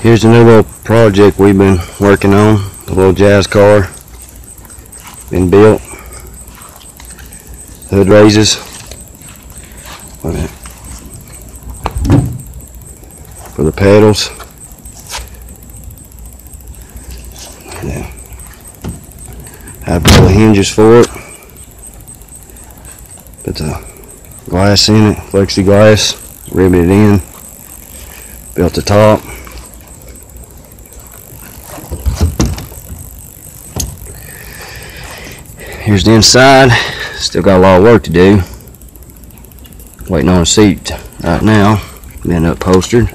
Here's a new little project we've been working on. The little Jascar been built. Hood raises. Wait a minute. For the pedals. Yeah. Have all the hinges for it. Put the glass in it, plexiglass, rivet it in. Built the top. Here's the inside. Still got a lot of work to do. Waiting on a seat right now. Been upholstered.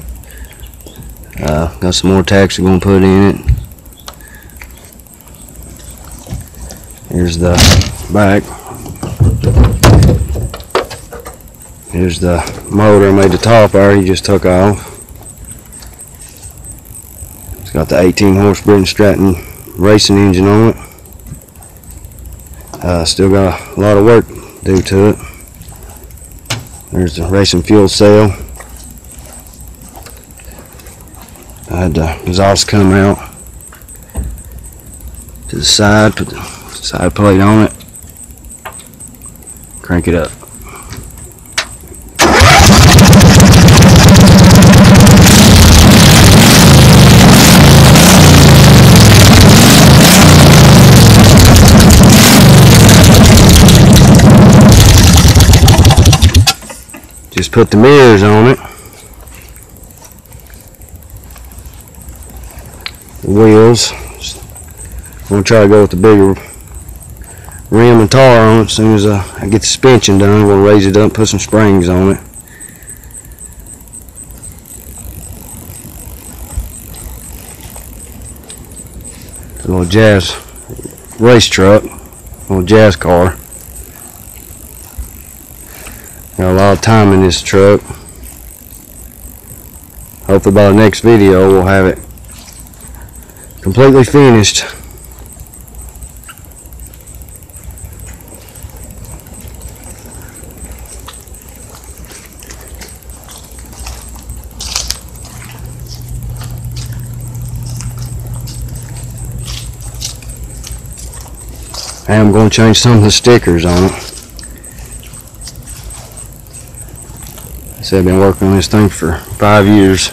Got some more tacks we're going to put in it. Here's the back. Here's the motor I made the top there. He just took off. It's got the 18 horse Britain Stratton racing engine on it. Still got a lot of work to do to it. There's the racing fuel cell. I had the exhaust come out to the side, put the side plate on it, crank it up. Just put the mirrors on it. The wheels. I'm going to try to go with the bigger rim and tar on it as soon as I get the suspension done. I'm going to raise it up, put some springs on it. A little jazz race truck, little Jascar. Got a lot of time in this truck. Hopefully by the next video we'll have it completely finished. I am going to change some of the stickers on it. I've been working on this thing for 5 years.